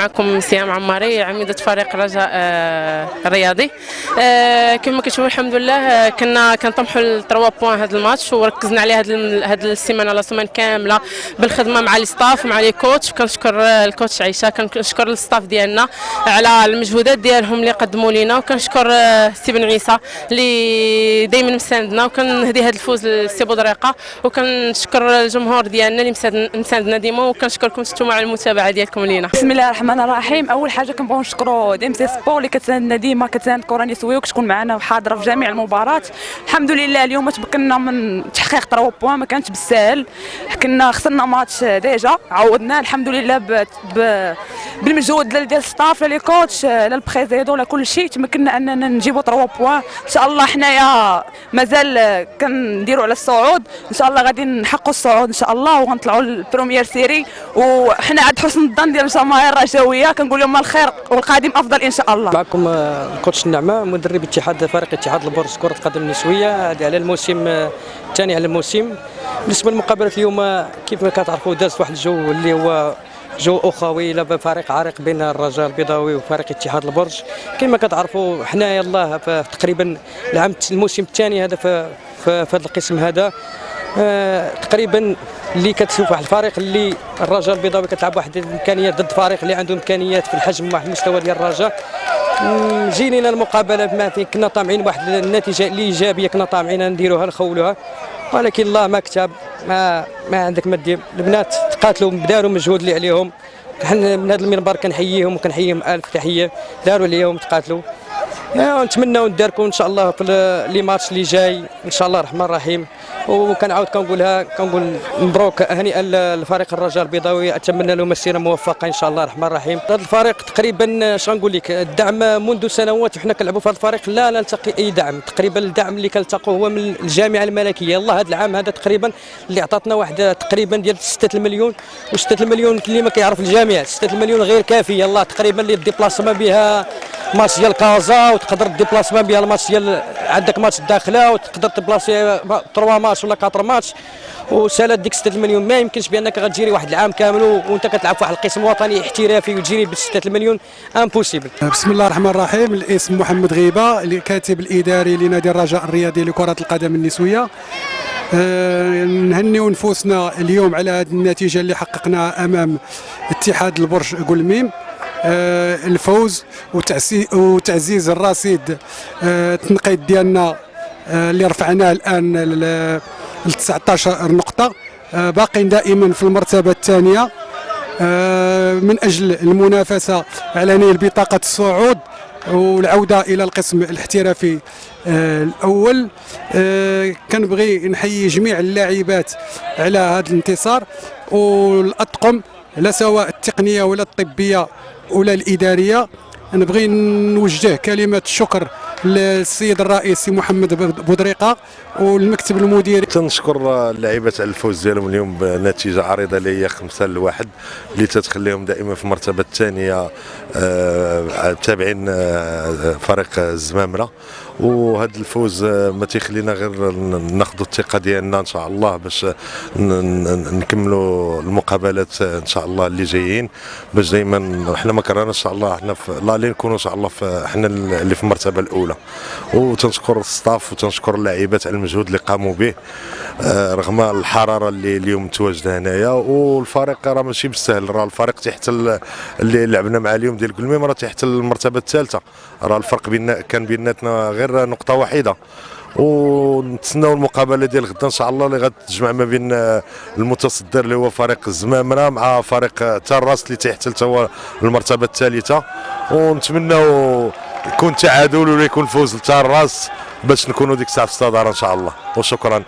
معكم سهام عماري عميدة فريق رجاء الرياضي. كما كتشوفوا الحمد لله كنا كنطمحوا ل 3 بوان هذا الماتش، وركزنا عليه هذه السيمانه لا سيمانه كامله بالخدمه مع لي ستاف ومع لي كوتش. كنشكر الكوتش عيشه، كنشكر الستاف ديالنا على المجهودات ديالهم اللي قدموا لينا، وكنشكر سي بن عيسى اللي دائما مساندنا، وكنهدي هذا الفوز لسي بودريقه، وكنشكر الجمهور ديالنا اللي مساندنا ديما، وكنشكركم انتم على المتابعه ديالكم لينا. بسم الله الرحمن الرحيم. اول حاجه كنبغيو نشكروا دي ام سي سبور اللي كتساندنا ديما، كتساند كوراني سوي وكتكون معنا وحاضره في جميع المباريات. الحمد لله اليوم تمكنا من تحقيق 3 بوان، ما كانتش بالسهل، كنا خسرنا ماتش ديجا عوضناه الحمد لله بالمجهود ديال الستاف لي كوتش للبريزيدون لكل شيء، تمكنا اننا نجيبوا 3 بوان. ان شاء الله حنايا مازال كنديروا على الصعود، ان شاء الله غادي نحققوا الصعود ان شاء الله وغنطلعوا للبروميير سيري، وحنا عند حسن الظن ديال الجماهير الرجاويه، كنقول لهم الخير والقادم افضل ان شاء الله. معكم الكوتش النعمه مدرب فريق اتحاد البرج كره القدم النسويه على الموسم الثاني على الموسم. بالنسبه للمقابله اليوم كيف ما كتعرفوا دازت واحد الجو اللي هو جو اخوي لا فريق عريق بين الرجاء البيضاوي وفريق اتحاد البرج. كما كتعرفوا حنا يلاه تقريبا الموسم الثاني هذا في هذا القسم هذا تقريبا اللي كتشوف واحد الفريق اللي الرجاء البيضاوي كتلعب واحد الامكانيات ضد فريق اللي عنده امكانيات في الحجم واحد المستوى ديال الرجاء. جينا المقابله ما في كنا طامعين واحد النتيجه الايجابيه، كنا طامعين نديروها نخولوها، ولكن الله ما كتب، ما عندك ما دير. البنات تقاتلوا داروا مجهود اللي عليهم، حنا من هذا المنبر كنحييهم وكنحييهم الف تحيه، داروا عليهم تقاتلوا. ونتمناو نداركم ان شاء الله في لي ماتش اللي جاي ان شاء الله الرحمن الرحيم. وكنعاود كنقول مبروك هنيئا لفريق الرجاء البيضاوي، اتمنى لهم مسيره موفقه ان شاء الله الرحمن الرحيم. هذا الفريق تقريبا اش غنقول لك، الدعم منذ سنوات وحنا كنلعبوا في هذا الفريق لا نلتقي اي دعم، تقريبا الدعم اللي كنلتقوه هو من الجامعه الملكيه. يلاه هذا العام هذا تقريبا اللي عطاتنا واحد تقريبا ديال 6 المليون، و6 المليون اللي ما كيعرف الجامع 6 المليون غير كافيه. يلاه تقريبا اللي ديبلاسمون بها ماتش ديال كازا، وتقدر ديبلاسمون بها الماتش ديال عندك ماتش الداخله، وتقدر تبلاسي 3 ماتش ولا 4 ماتش، وسالات ديك 6 المليون. ما يمكنش بانك غتجيري واحد العام كامل وانت كتلعب في واحد القسم وطني احترافي وتجيري ب 6 المليون، امبوسيبل. بسم الله الرحمن الرحيم. الاسم محمد غيبه، الكاتب الاداري لنادي الرجاء الرياضي لكره القدم النسويه. نهنيو نفوسنا اليوم على هذه النتيجه اللي حققناها امام اتحاد البرج قلميم. الفوز وتعزيز الرصيد التنقيط ديالنا اللي رفعناه الان ل 19 نقطه، باقين دائما في المرتبه الثانيه من اجل المنافسه على نيل بطاقه الصعود والعوده الى القسم الاحترافي الاول. كنبغي نحيي جميع اللاعبات على هذا الانتصار، والاطقم لا سواء التقنيه ولا الطبيه ولا الاداريه. نبغي نوجه كلمه الشكر للسيد الرئيس سي محمد بودريقه والمكتب المديري. تنشكر اللاعبات على الفوز ديالهم اليوم بنتيجه عريضه اللي هي 5-1 اللي تتخليهم دائما في المرتبه الثانيه تابعين فريق الزمامره. وهذا الفوز ما تيخلينا غير ناخذوا الثقه ديالنا ان شاء الله باش نكملوا المقابلات ان شاء الله اللي جايين، باش دائما حنا ما كرهناش ان شاء الله حنا لا نكونوا ان شاء الله حنا اللي في المرتبه الاولى. وتنشكر الستاف وتنشكر اللاعبات على المجهود اللي قاموا به رغم الحراره اللي اليوم متواجده هنايا. والفريق راه ماشي بالسهل، راه الفريق تحت اللي لعبنا مع اليوم ديال قلميم راه تحت المرتبه الثالثه، راه الفرق كان بيناتنا غير نقطه واحده. ونتسناو المقابله ديال غدا ان شاء الله اللي غتجمع ما بين المتصدر اللي هو فريق الزمامره مع فريق تراس اللي تيحتل هو المرتبه الثالثه، ونتمناو يكون تعادل ولا يكون فوز لتراس باش نكونوا ديك الساعه في الصداره ان شاء الله. وشكرا.